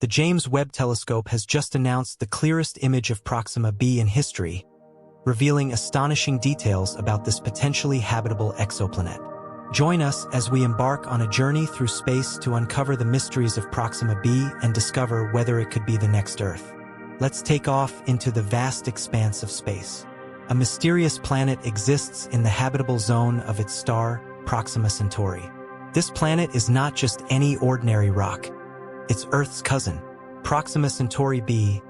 The James Webb Telescope has just announced the clearest image of Proxima B in history, revealing astonishing details about this potentially habitable exoplanet. Join us as we embark on a journey through space to uncover the mysteries of Proxima B and discover whether it could be the next Earth. Let's take off into the vast expanse of space. A mysterious planet exists in the habitable zone of its star, Proxima Centauri. This planet is not just any ordinary rock. It's Earth's cousin, Proxima Centauri B,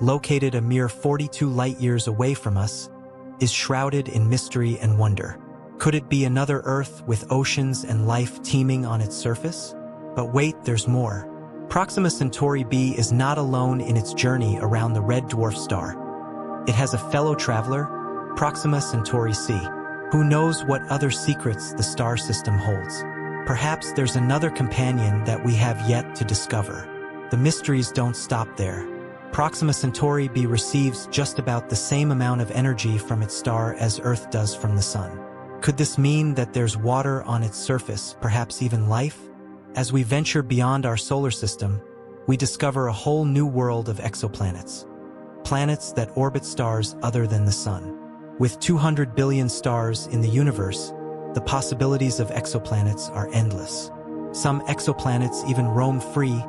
located a mere 42 light-years away from us, is shrouded in mystery and wonder. Could it be another Earth with oceans and life teeming on its surface? But wait, there's more. Proxima Centauri B is not alone in its journey around the red dwarf star. It has a fellow traveler, Proxima Centauri C. Who knows what other secrets the star system holds? Perhaps there's another companion that we have yet to discover. The mysteries don't stop there. Proxima Centauri B receives just about the same amount of energy from its star as Earth does from the Sun. Could this mean that there's water on its surface, perhaps even life? As we venture beyond our solar system, we discover a whole new world of exoplanets. Planets that orbit stars other than the Sun. With 200 billion stars in the universe, the possibilities of exoplanets are endless. Some exoplanets even roam free,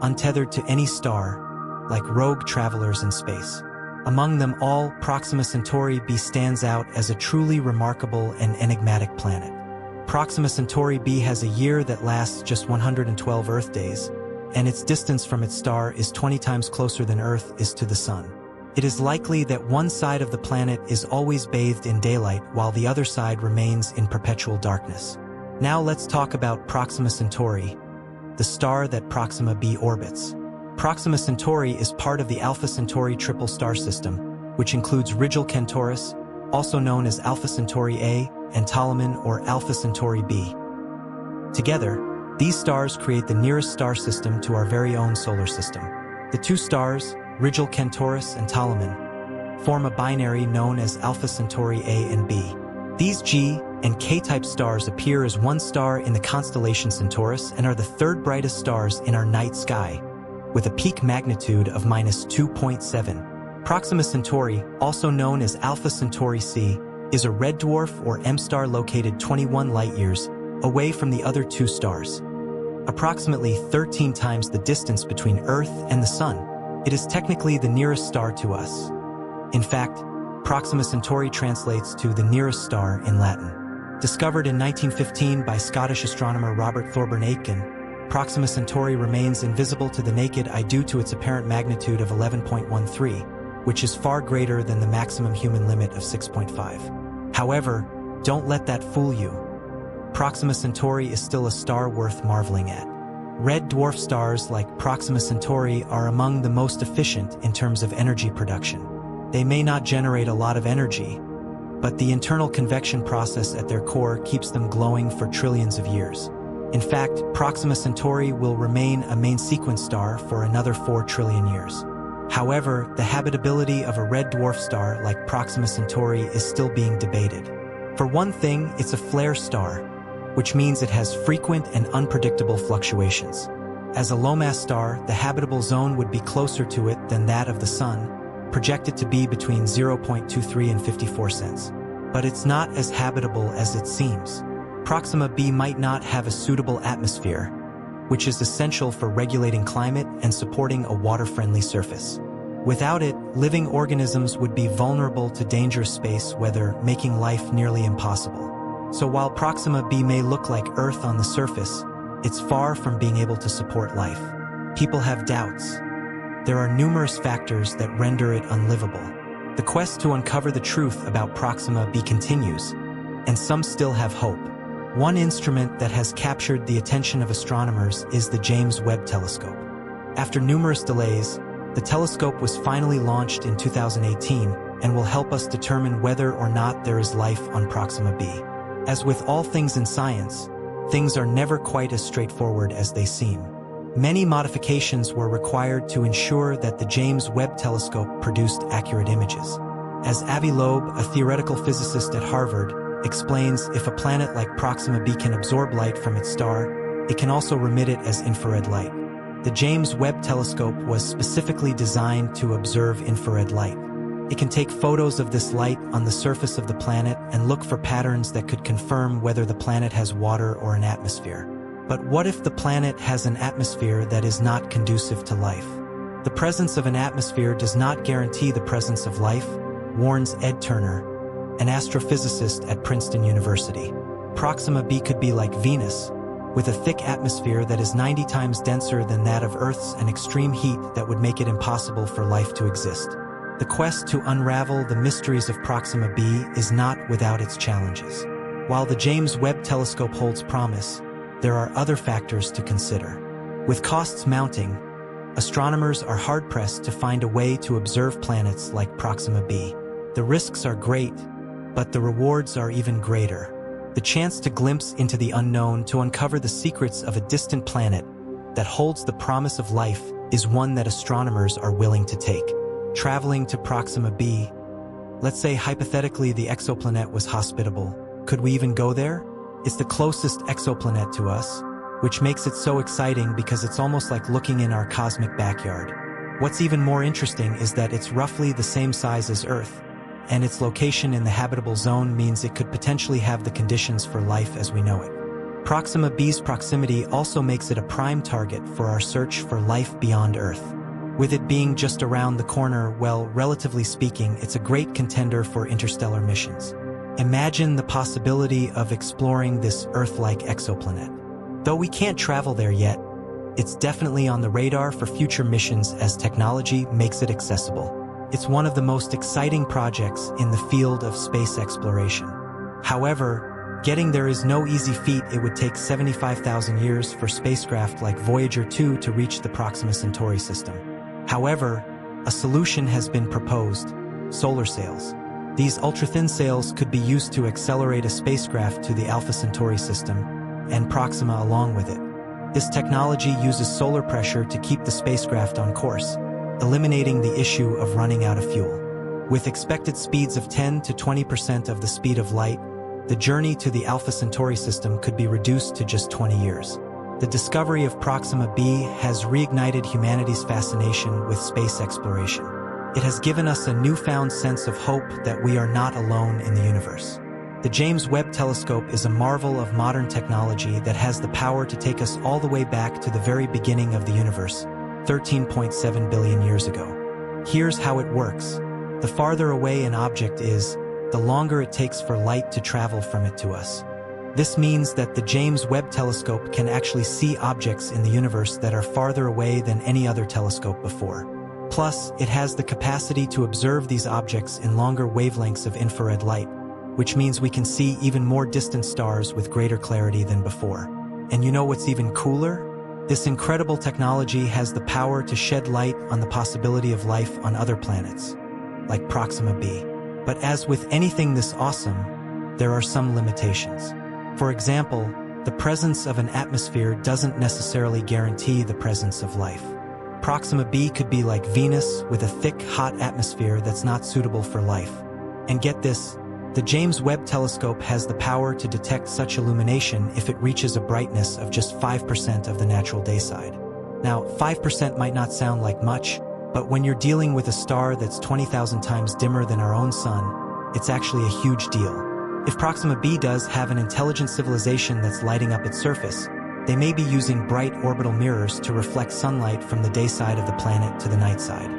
untethered to any star, like rogue travelers in space. Among them all, Proxima Centauri B stands out as a truly remarkable and enigmatic planet. Proxima Centauri B has a year that lasts just 112 Earth days, and its distance from its star is 20 times closer than Earth is to the Sun. It is likely that one side of the planet is always bathed in daylight while the other side remains in perpetual darkness. Now let's talk about Proxima Centauri, the star that Proxima B orbits. Proxima Centauri is part of the Alpha Centauri triple star system, which includes Rigil Kentaurus, also known as Alpha Centauri A, and Ptolemy or Alpha Centauri B. Together, these stars create the nearest star system to our very own solar system. The two stars, Rigil Kentaurus and Ptolemy, form a binary known as Alpha Centauri A and B. These G and K-type stars appear as one star in the constellation Centaurus and are the third brightest stars in our night sky, with a peak magnitude of -2.7. Proxima Centauri, also known as Alpha Centauri C, is a red dwarf or M-star located 21 light-years away from the other two stars, approximately 13 times the distance between Earth and the Sun. It is technically the nearest star to us. In fact, Proxima Centauri translates to the nearest star in Latin. Discovered in 1915 by Scottish astronomer Robert Thorburn Aitken, Proxima Centauri remains invisible to the naked eye due to its apparent magnitude of 11.13, which is far greater than the maximum human limit of 6.5. However, don't let that fool you. Proxima Centauri is still a star worth marveling at. Red dwarf stars like Proxima Centauri are among the most efficient in terms of energy production. They may not generate a lot of energy, but the internal convection process at their core keeps them glowing for trillions of years. In fact, Proxima Centauri will remain a main sequence star for another 4 trillion years. However, the habitability of a red dwarf star like Proxima Centauri is still being debated. For one thing, it's a flare star, which means it has frequent and unpredictable fluctuations. As a low-mass star, the habitable zone would be closer to it than that of the Sun, projected to be between 0.23 and 54 cents. But it's not as habitable as it seems. Proxima B might not have a suitable atmosphere, which is essential for regulating climate and supporting a water-friendly surface. Without it, living organisms would be vulnerable to dangerous space weather, making life nearly impossible. So while Proxima B may look like Earth on the surface, it's far from being able to support life. People have doubts. There are numerous factors that render it unlivable. The quest to uncover the truth about Proxima B continues, and some still have hope. One instrument that has captured the attention of astronomers is the James Webb Telescope. After numerous delays, the telescope was finally launched in 2018 and will help us determine whether or not there is life on Proxima B. As with all things in science, things are never quite as straightforward as they seem. Many modifications were required to ensure that the James Webb Telescope produced accurate images. As Avi Loeb, a theoretical physicist at Harvard, explains, if a planet like Proxima B can absorb light from its star, it can also remit it as infrared light. The James Webb Telescope was specifically designed to observe infrared light. It can take photos of this light on the surface of the planet and look for patterns that could confirm whether the planet has water or an atmosphere. But what if the planet has an atmosphere that is not conducive to life? The presence of an atmosphere does not guarantee the presence of life, warns Ed Turner, an astrophysicist at Princeton University. Proxima B could be like Venus, with a thick atmosphere that is 90 times denser than that of Earth's and extreme heat that would make it impossible for life to exist. The quest to unravel the mysteries of Proxima B is not without its challenges. While the James Webb Telescope holds promise, there are other factors to consider. With costs mounting, astronomers are hard-pressed to find a way to observe planets like Proxima B. The risks are great, but the rewards are even greater. The chance to glimpse into the unknown, to uncover the secrets of a distant planet that holds the promise of life, is one that astronomers are willing to take. Traveling to Proxima B, let's say hypothetically the exoplanet was hospitable. Could we even go there? It's the closest exoplanet to us, which makes it so exciting because it's almost like looking in our cosmic backyard. What's even more interesting is that it's roughly the same size as Earth, and its location in the habitable zone means it could potentially have the conditions for life as we know it. Proxima B's proximity also makes it a prime target for our search for life beyond Earth. With it being just around the corner, well, relatively speaking, it's a great contender for interstellar missions. Imagine the possibility of exploring this Earth-like exoplanet. Though we can't travel there yet, it's definitely on the radar for future missions as technology makes it accessible. It's one of the most exciting projects in the field of space exploration. However, getting there is no easy feat. It would take 75,000 years for spacecraft like Voyager 2 to reach the Proxima Centauri system. However, a solution has been proposed: solar sails. These ultra-thin sails could be used to accelerate a spacecraft to the Alpha Centauri system, and Proxima along with it. This technology uses solar pressure to keep the spacecraft on course, eliminating the issue of running out of fuel. With expected speeds of 10 to 20% of the speed of light, the journey to the Alpha Centauri system could be reduced to just 20 years. The discovery of Proxima B has reignited humanity's fascination with space exploration. It has given us a newfound sense of hope that we are not alone in the universe. The James Webb Telescope is a marvel of modern technology that has the power to take us all the way back to the very beginning of the universe, 13.7 billion years ago. Here's how it works. The farther away an object is, the longer it takes for light to travel from it to us. This means that the James Webb Telescope can actually see objects in the universe that are farther away than any other telescope before. Plus, it has the capacity to observe these objects in longer wavelengths of infrared light, which means we can see even more distant stars with greater clarity than before. And you know what's even cooler? This incredible technology has the power to shed light on the possibility of life on other planets, like Proxima B. But as with anything this awesome, there are some limitations. For example, the presence of an atmosphere doesn't necessarily guarantee the presence of life. Proxima B could be like Venus with a thick, hot atmosphere that's not suitable for life. And get this, the James Webb Telescope has the power to detect such illumination if it reaches a brightness of just 5% of the natural day side. Now, 5% might not sound like much, but when you're dealing with a star that's 20,000 times dimmer than our own sun, it's actually a huge deal. If Proxima B does have an intelligent civilization that's lighting up its surface, they may be using bright orbital mirrors to reflect sunlight from the day side of the planet to the night side.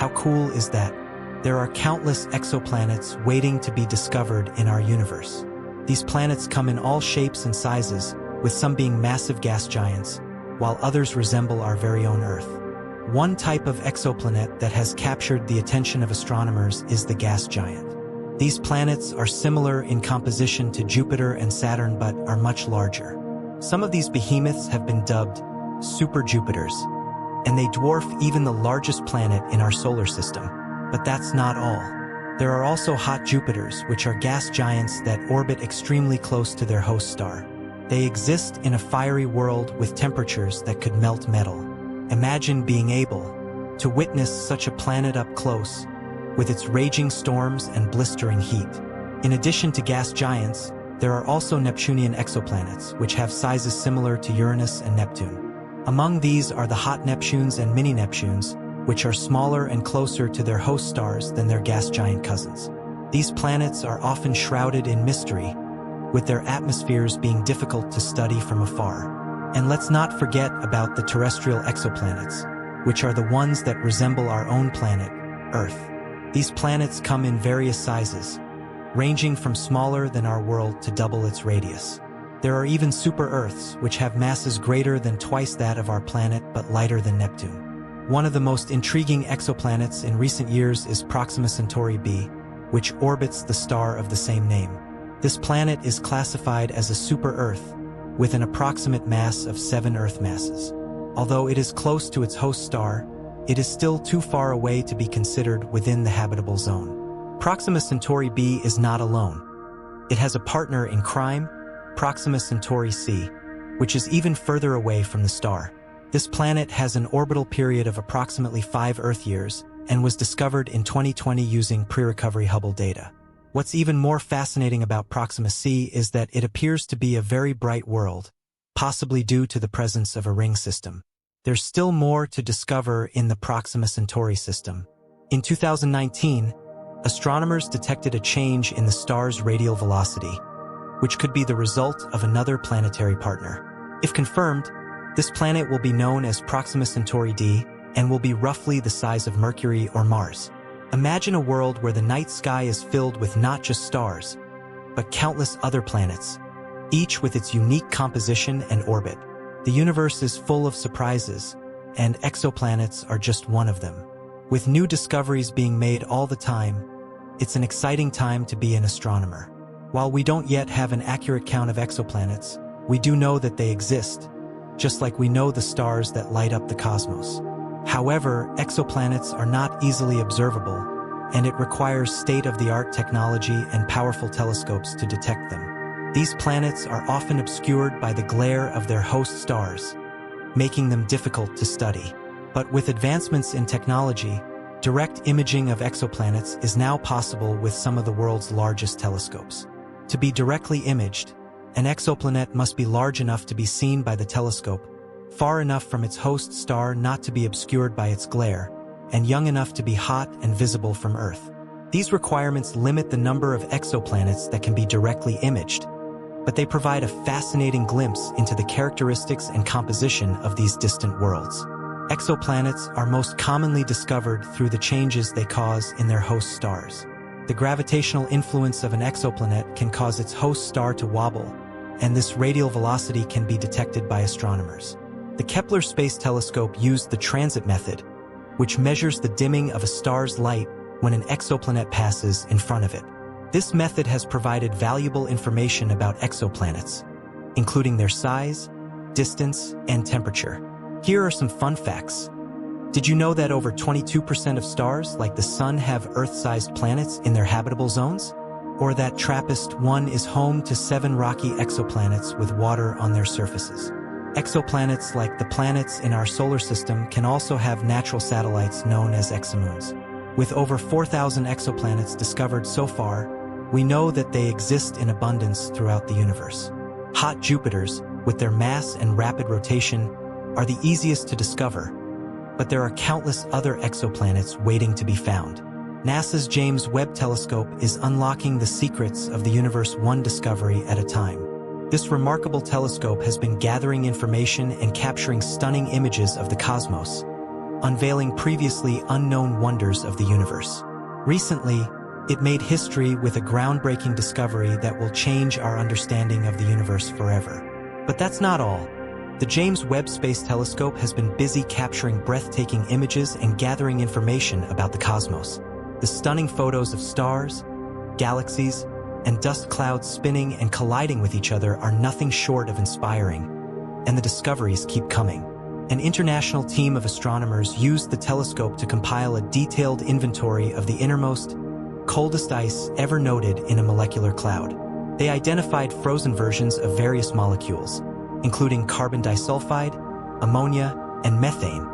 How cool is that? There are countless exoplanets waiting to be discovered in our universe. These planets come in all shapes and sizes, with some being massive gas giants, while others resemble our very own Earth. One type of exoplanet that has captured the attention of astronomers is the gas giant. These planets are similar in composition to Jupiter and Saturn but are much larger. Some of these behemoths have been dubbed super Jupiters, and they dwarf even the largest planet in our solar system. But that's not all. There are also hot Jupiters, which are gas giants that orbit extremely close to their host star. They exist in a fiery world with temperatures that could melt metal. Imagine being able to witness such a planet up close, with its raging storms and blistering heat. In addition to gas giants, there are also Neptunian exoplanets, which have sizes similar to Uranus and Neptune. Among these are the hot Neptunes and mini-Neptunes, which are smaller and closer to their host stars than their gas giant cousins. These planets are often shrouded in mystery, with their atmospheres being difficult to study from afar. And let's not forget about the terrestrial exoplanets, which are the ones that resemble our own planet, Earth. These planets come in various sizes, ranging from smaller than our world to double its radius. There are even super-Earths, which have masses greater than twice that of our planet but lighter than Neptune. One of the most intriguing exoplanets in recent years is Proxima Centauri b, which orbits the star of the same name. This planet is classified as a super-Earth, with an approximate mass of 7 Earth masses. Although it is close to its host star, it is still too far away to be considered within the habitable zone. Proxima Centauri b is not alone. It has a partner in crime, Proxima Centauri c, which is even further away from the star. This planet has an orbital period of approximately 5 Earth years and was discovered in 2020 using pre-recovery Hubble data. What's even more fascinating about Proxima c is that it appears to be a very bright world, possibly due to the presence of a ring system. There's still more to discover in the Proxima Centauri system. In 2019, astronomers detected a change in the star's radial velocity, which could be the result of another planetary partner. If confirmed, this planet will be known as Proxima Centauri d and will be roughly the size of Mercury or Mars. Imagine a world where the night sky is filled with not just stars, but countless other planets, each with its unique composition and orbit. The universe is full of surprises, and exoplanets are just one of them. With new discoveries being made all the time, it's an exciting time to be an astronomer. While we don't yet have an accurate count of exoplanets, we do know that they exist, just like we know the stars that light up the cosmos. However, exoplanets are not easily observable, and it requires state-of-the-art technology and powerful telescopes to detect them. These planets are often obscured by the glare of their host stars, making them difficult to study. But with advancements in technology, direct imaging of exoplanets is now possible with some of the world's largest telescopes. To be directly imaged, an exoplanet must be large enough to be seen by the telescope, far enough from its host star not to be obscured by its glare, and young enough to be hot and visible from Earth. These requirements limit the number of exoplanets that can be directly imaged, but they provide a fascinating glimpse into the characteristics and composition of these distant worlds. Exoplanets are most commonly discovered through the changes they cause in their host stars. The gravitational influence of an exoplanet can cause its host star to wobble, and this radial velocity can be detected by astronomers. The Kepler Space Telescope used the transit method, which measures the dimming of a star's light when an exoplanet passes in front of it. This method has provided valuable information about exoplanets, including their size, distance, and temperature. Here are some fun facts. Did you know that over 22% of stars, like the Sun, have Earth-sized planets in their habitable zones? Or that TRAPPIST-1 is home to 7 rocky exoplanets with water on their surfaces? Exoplanets, like the planets in our solar system, can also have natural satellites known as exomoons. With over 4,000 exoplanets discovered so far, we know that they exist in abundance throughout the universe. Hot Jupiters, with their mass and rapid rotation, are the easiest to discover, but there are countless other exoplanets waiting to be found. NASA's James Webb Telescope is unlocking the secrets of the universe one discovery at a time. This remarkable telescope has been gathering information and capturing stunning images of the cosmos, unveiling previously unknown wonders of the universe. Recently, it made history with a groundbreaking discovery that will change our understanding of the universe forever. But that's not all. The James Webb Space Telescope has been busy capturing breathtaking images and gathering information about the cosmos. The stunning photos of stars, galaxies, and dust clouds spinning and colliding with each other are nothing short of inspiring, and the discoveries keep coming. An international team of astronomers used the telescope to compile a detailed inventory of the innermost, coldest ice ever noted in a molecular cloud. They identified frozen versions of various molecules, including carbon disulfide, ammonia, and methane,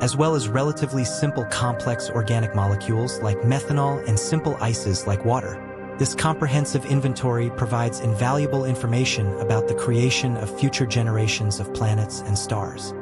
as well as relatively simple complex organic molecules like methanol and simple ices like water. This comprehensive inventory provides invaluable information about the creation of future generations of planets and stars.